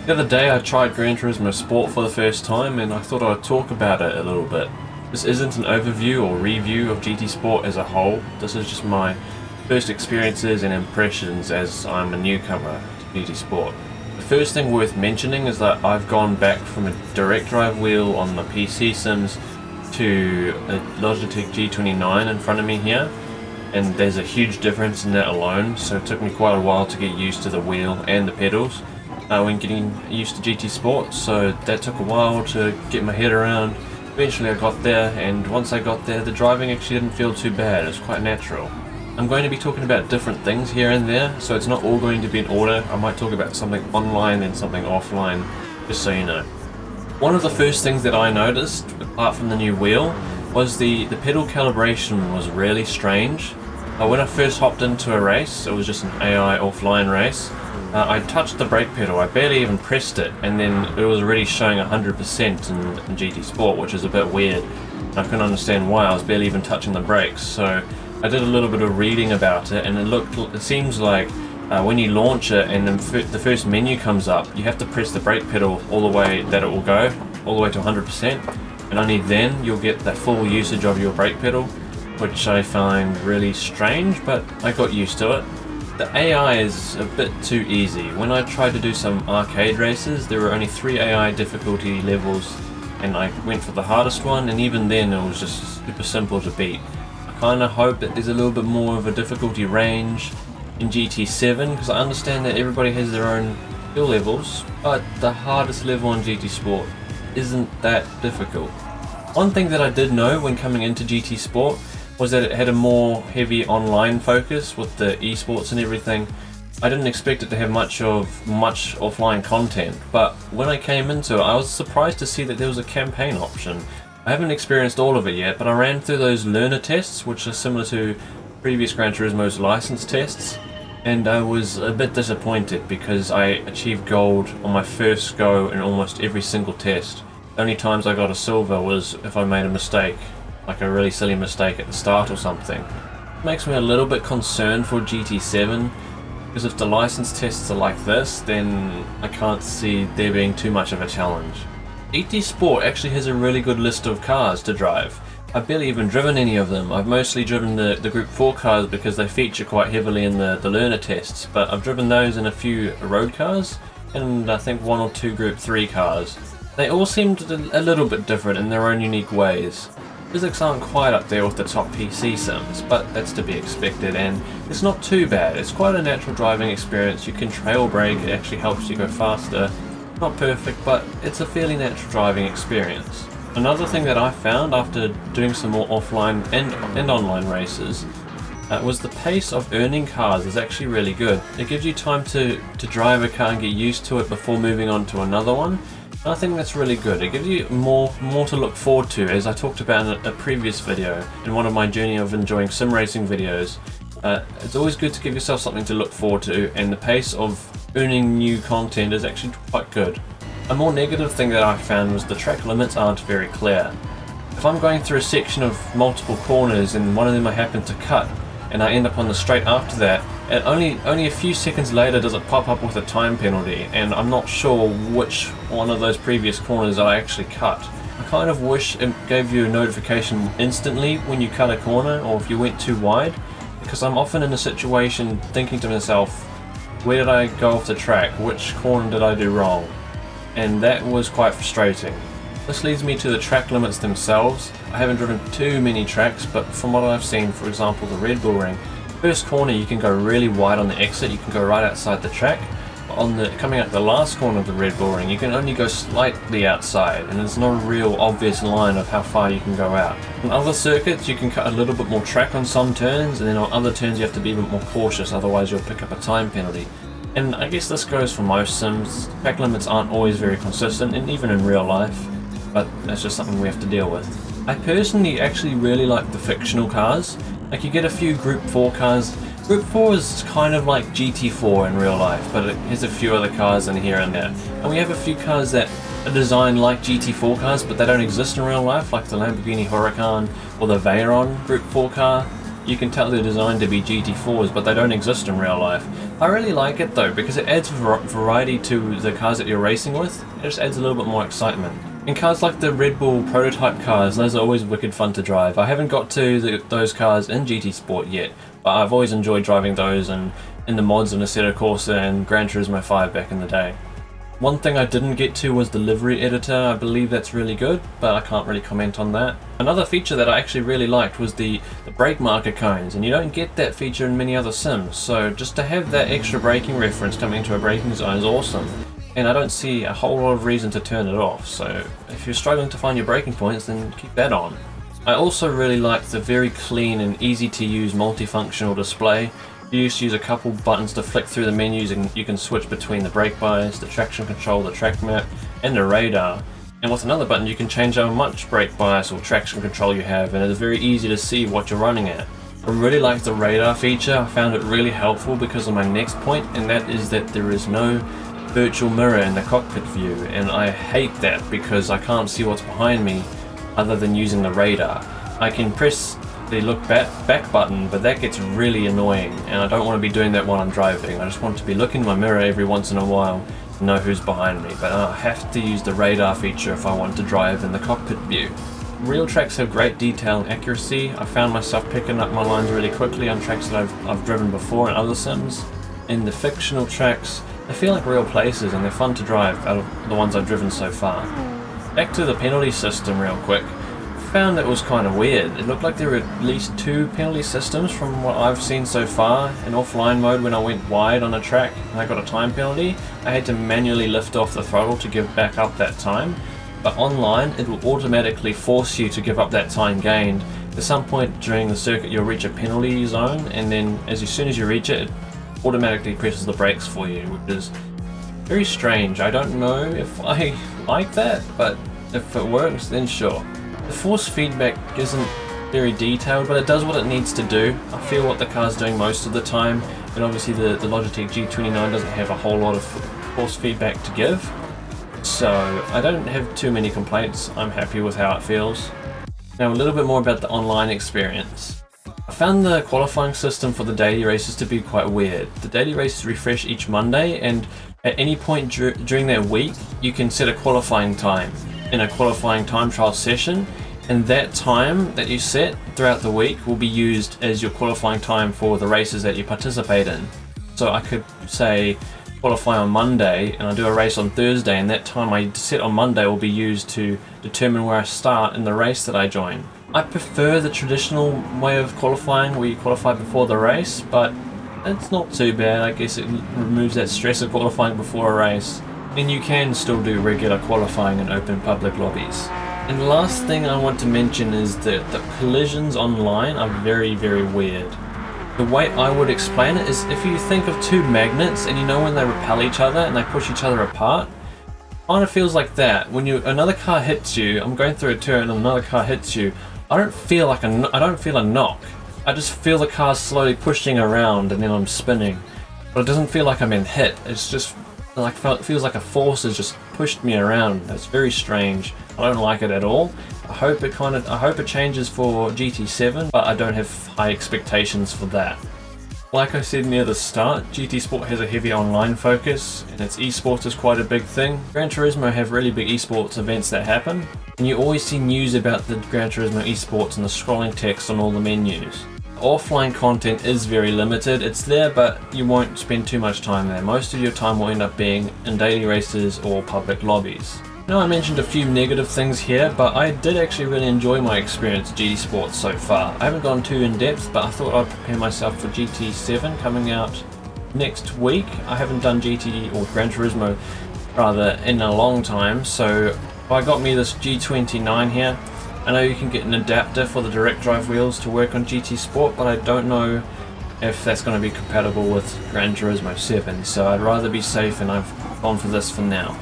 The other day I tried Gran Turismo Sport for the first time and I thought I'd talk about it a little bit. This isn't an overview or review of GT Sport as a whole, this is just my first experiences and impressions as I'm a newcomer to GT Sport. The first thing worth mentioning is that I've gone back from a direct drive wheel on the PC sims to a Logitech G29 in front of me here, and there's a huge difference in that alone, so it took me quite a while to get used to the wheel and the pedals when getting used to GT Sport, so that took a while to get my head around. Eventually I got there, and once I got there the driving actually didn't feel too bad, it was quite natural. I'm going to be talking about different things here and there, so it's not all going to be in order. I might talk about something online and something offline, just so you know. One of the first things that I noticed, apart from the new wheel, was the pedal calibration was really strange. When I first hopped into a race, it was just an AI offline race, I touched the brake pedal, I barely even pressed it, and then it was already showing 100% in GT Sport, which is a bit weird. I couldn't understand why, I was barely even touching the brakes, so I did a little bit of reading about it, and it seems like when you launch it and the first menu comes up, you have to press the brake pedal all the way that it will go, all the way to 100%, and only then you'll get the full usage of your brake pedal, which I find really strange, but I got used to it. The AI is a bit too easy. When I tried to do some arcade races, there were only 3 AI difficulty levels, and I went for the hardest one, and even then it was just super simple to beat. I kinda hope that there's a little bit more of a difficulty range in GT7, because I understand that everybody has their own skill levels, but the hardest level on GT Sport isn't that difficult. One thing that I did know when coming into GT Sport was that it had a more heavy online focus with the esports and everything. I didn't expect it to have much offline content, but when I came into it I was surprised to see that there was a campaign option. I haven't experienced all of it yet, but I ran through those learner tests, which are similar to previous Gran Turismo's license tests, and I was a bit disappointed because I achieved gold on my first go in almost every single test. The only times I got a silver was if I made a mistake, like a really silly mistake at the start or something. It makes me a little bit concerned for GT7, because if the license tests are like this, then I can't see there being too much of a challenge. GT Sport actually has a really good list of cars to drive. I've barely even driven any of them. I've mostly driven the Group 4 cars because they feature quite heavily in the learner tests, but I've driven those in a few road cars, and I think 1 or 2 Group 3 cars. They all seemed a little bit different in their own unique ways. Physics aren't quite up there with the top PC sims, but that's to be expected, and it's not too bad. It's quite a natural driving experience. You can trail brake, it actually helps you go faster. Not perfect, but it's a fairly natural driving experience. Another thing that I found after doing some more offline and online races was the pace of earning cars is actually really good. It gives you time to drive a car and get used to it before moving on to another one. I think that's really good. It gives you more to look forward to, as I talked about in a previous video, in one of my journey of enjoying sim racing videos. It's always good to give yourself something to look forward to, and the pace of earning new content is actually quite good. A more negative thing that I found was the track limits aren't very clear. If I'm going through a section of multiple corners and one of them I happen to cut, and I end up on the straight after that, and only a few seconds later does it pop up with a time penalty, and I'm not sure which one of those previous corners I actually cut. I kind of wish it gave you a notification instantly when you cut a corner or if you went too wide, because I'm often in a situation thinking to myself, where did I go off the track, which corner did I do wrong? And that was quite frustrating. This leads me to the track limits themselves. I haven't driven too many tracks, but from what I've seen, for example the Red Bull Ring, first corner you can go really wide on the exit, you can go right outside the track. But coming out the last corner of the Red Bull Ring, you can only go slightly outside, and there's no real obvious line of how far you can go out. On other circuits you can cut a little bit more track on some turns, and then on other turns you have to be a bit more cautious, otherwise you'll pick up a time penalty. And I guess this goes for most sims. Track limits aren't always very consistent, and even in real life, but that's just something we have to deal with. I personally actually really like the fictional cars. Like, you get a few Group 4 cars. Group 4 is kind of like GT4 in real life, but it has a few other cars in here and there. And we have a few cars that are designed like GT4 cars, but they don't exist in real life, like the Lamborghini Huracan or the Veyron Group 4 car. You can tell they're designed to be GT4s, but they don't exist in real life. I really like it though because it adds variety to the cars that you're racing with. It just adds a little bit more excitement. And cars like the Red Bull prototype cars, those are always wicked fun to drive. I haven't got to those cars in GT Sport yet, but I've always enjoyed driving those and in the mods in Assetto Corsa and Gran Turismo 5 back in the day. One thing I didn't get to was the livery editor. I believe that's really good, but I can't really comment on that. Another feature that I actually really liked was the brake marker cones, and you don't get that feature in many other sims, so just to have that extra braking reference coming into a braking zone is awesome. And I don't see a whole lot of reason to turn it off, so if you're struggling to find your braking points, then keep that on. I also really like the very clean and easy to use multifunctional display. You just use a couple buttons to flick through the menus and you can switch between the brake bias, the traction control, the track map, and the radar. And with another button you can change how much brake bias or traction control you have, and it's very easy to see what you're running at. I really like the radar feature. I found it really helpful because of my next point, and that is that there is no virtual mirror in the cockpit view, and I hate that because I can't see what's behind me other than using the radar. I can press the look back button, but that gets really annoying and I don't want to be doing that while I'm driving. I just want to be looking in my mirror every once in a while to know who's behind me, but I have to use the radar feature if I want to drive in the cockpit view. Real tracks have great detail and accuracy. I found myself picking up my lines really quickly on tracks that I've driven before in other sims. In the fictional tracks, they feel like real places and they're fun to drive out of the ones I've driven so far. Back to the penalty system real quick. I found it was kind of weird. It looked like there were at least 2 penalty systems from what I've seen so far. In offline mode, when I went wide on a track and I got a time penalty, I had to manually lift off the throttle to give back up that time. But online, it will automatically force you to give up that time gained. At some point during the circuit you'll reach a penalty zone, and then as soon as you reach it, it automatically presses the brakes for you, which is very strange. I don't know if I like that, but if it works, then sure. The force feedback isn't very detailed, but it does what it needs to do. I feel what the car's doing most of the time, and obviously the Logitech G29 doesn't have a whole lot of force feedback to give. So I don't have too many complaints. I'm happy with how it feels. Now a little bit more about the online experience. I found the qualifying system for the daily races to be quite weird. The daily races refresh each Monday, and at any point during that week you can set a qualifying time in a qualifying time trial session, and that time that you set throughout the week will be used as your qualifying time for the races that you participate in. So I could say qualify on Monday and I do a race on Thursday, and that time I set on Monday will be used to determine where I start in the race that I join. I prefer the traditional way of qualifying where you qualify before the race, but it's not too bad. I guess it removes that stress of qualifying before a race, and you can still do regular qualifying in open public lobbies. And the last thing I want to mention is that the collisions online are very, very weird. The way I would explain it is if you think of 2 magnets and you know when they repel each other and they push each other apart, it kind of feels like that. When another car hits you, I'm going through a turn and another car hits you, I don't feel a knock. I just feel the car slowly pushing around and then I'm spinning. But it doesn't feel like I'm being hit. It's just like it feels like a force has just pushed me around. It's very strange. I don't like it at all. I hope it changes for GT7, but I don't have high expectations for that. Like I said near the start, GT Sport has a heavy online focus, and its esports is quite a big thing. Gran Turismo have really big esports events that happen, and you always see news about the Gran Turismo esports and the scrolling text on all the menus. Offline content is very limited. It's there, but you won't spend too much time there. Most of your time will end up being in daily races or public lobbies. Now I mentioned a few negative things here, but I did actually really enjoy my experience at GT Sports so far. I haven't gone too in depth, but I thought I'd prepare myself for GT7 coming out next week. I haven't done GT or Gran Turismo rather in a long time, so I got me this G29 here. I know you can get an adapter for the direct drive wheels to work on GT Sport, but I don't know if that's going to be compatible with Gran Turismo 7, so I'd rather be safe, and I've gone for this for now.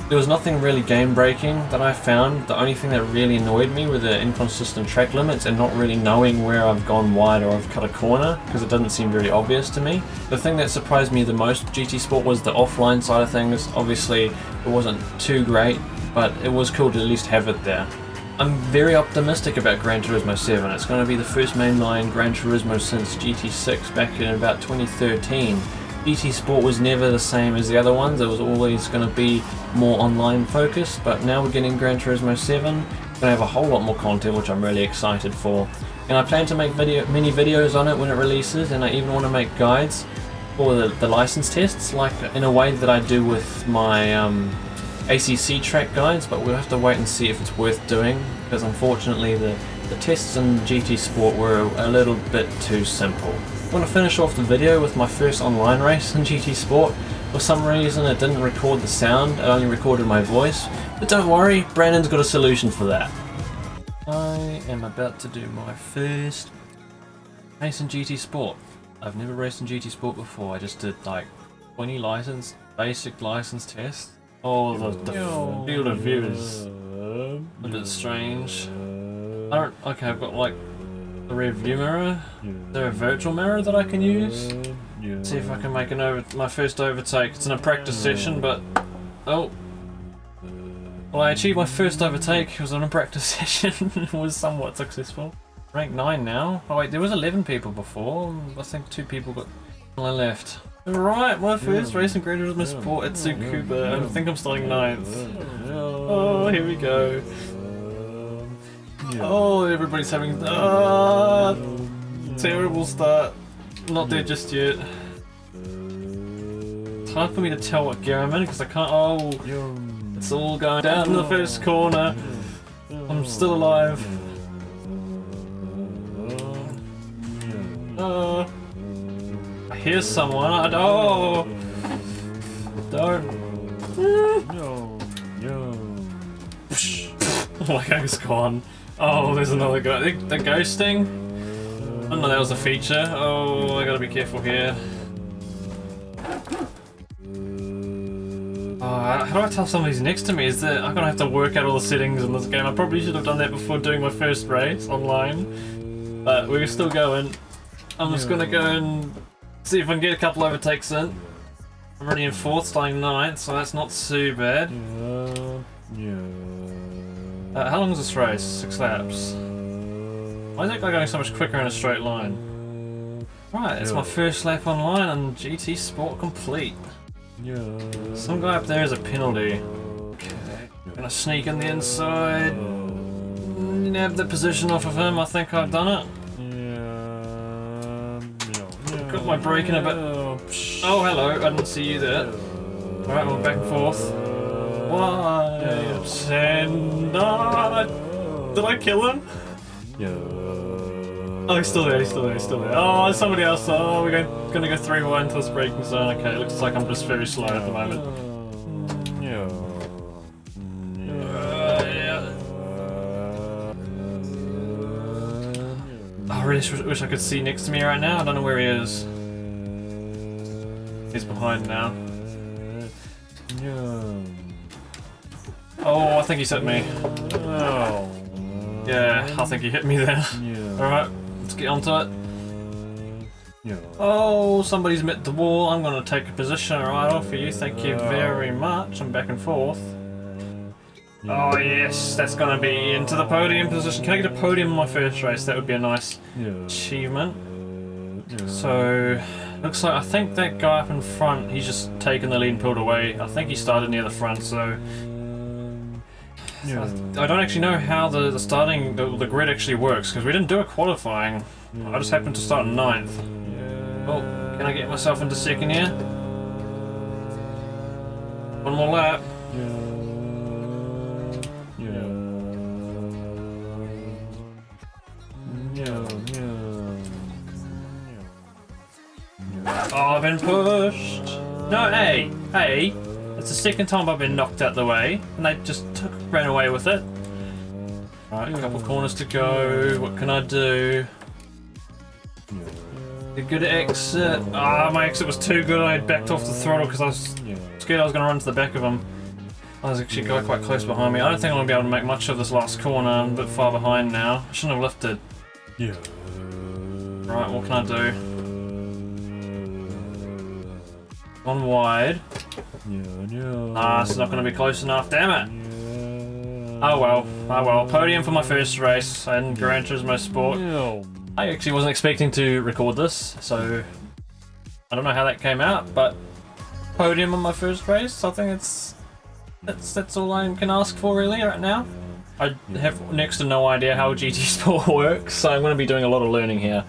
There was nothing really game breaking that I found. The only thing that really annoyed me were the inconsistent track limits and not really knowing where I've gone wide or I've cut a corner, because it doesn't seem very obvious to me. The thing that surprised me the most with GT Sport was the offline side of things. Obviously it wasn't too great, but it was cool to at least have it there. I'm very optimistic about Gran Turismo 7. It's going to be the first mainline Gran Turismo since GT6 back in about 2013. GT Sport was never the same as the other ones. It was always going to be more online focused, but now we're getting Gran Turismo 7. We're going to have a whole lot more content, which I'm really excited for. And I plan to make many videos on it when it releases, and I even want to make guides for the license tests, like in a way that I do with my ACC track guides, but we'll have to wait and see if it's worth doing, because unfortunately the tests in GT Sport were a little bit too simple. I'm going to finish off the video with my first online race in GT Sport. For some reason it didn't record the sound, it only recorded my voice, but don't worry, Brandon's got a solution for that. I am about to do my first race in GT Sport. I've never raced in GT Sport before. I just did like 20 basic license tests. Oh, the field of view is a bit strange. Okay, I've got like the rear view mirror. Is there a virtual mirror that I can use? See if I can make my first overtake. It's in a practice session, but oh. Well, I achieved my first overtake. It was on a practice session. It was somewhat successful. Rank 9 now. Oh wait, there was 11 people before. I think 2 people got on the left. Alright, my first race in Gran Turismo Sport at Tsukuba. I think I'm starting 9th. Oh, here we go. Oh, everybody's having terrible start. Not there just yet. It's hard for me to tell what gear I'm in because I can't. Oh, it's all going down in the first corner. I'm still alive. I hear someone. Oh, don't. My gang's gone. Oh, there's another guy. The ghosting? I didn't know that was a feature. Oh, I gotta be careful here. Oh, how do I tell somebody's next to me? Is that I'm gonna have to work out all the settings in this game. I probably should have done that before doing my first race online. But we're still going. I'm just gonna go and see if I can get a couple overtakes in. I'm already in 4th, starting 9th, so that's not too bad. How long is this race? 6 laps. Why is that guy going so much quicker in a straight line? Right, it's my first lap online and GT Sport complete. Some guy up there is a penalty. Okay, gonna sneak in the inside. Nab the position off of him, I think I've done it. Got my brake in a bit. Oh, hello, I didn't see you there. Alright, we're back and forth. Why? Did I kill him? Oh, he's still there, he's still there, he's still there. Oh, there's somebody else. Oh, we're gonna go 3-1 into this braking zone. Okay, it looks like I'm just very slow at the moment. I really wish I could see next to me right now. I don't know where he is. He's behind now. Oh, I think he's hit me. Yeah, I think he hit me there. Alright, let's get onto it. Oh, somebody's met the wall. I'm going to take a position right off of you. Thank you very much. I'm back and forth. Oh yes, that's going to be into the podium position. Can I get a podium in my first race? That would be a nice achievement. So, looks like I think that guy up in front, he's just taken the lead and pulled away. I think he started near the front, so... I don't actually know how the grid actually works, because we didn't do a qualifying. I just happened to start 9th. Oh, can I get myself into 2nd here? One more lap. Oh, I've been pushed. No, hey. It's the 2nd time I've been knocked out the way, and they just ran away with it. Right, a couple corners to go. What can I do? A good exit. Ah, my exit was too good. I backed off the throttle because I was scared I was going to run to the back of him. There's actually a guy quite close behind me. I don't think I'm going to be able to make much of this last corner. I'm a bit far behind now. I shouldn't have lifted. Right, what can I do? One wide. Ah, it's not going to be close enough, damn it! Oh well. Podium for my first race in Gran Turismo Sport. I actually wasn't expecting to record this, so I don't know how that came out, but podium on my first race. I think that's all I can ask for really right now. I have next to no idea how GT Sport works, so I'm going to be doing a lot of learning here.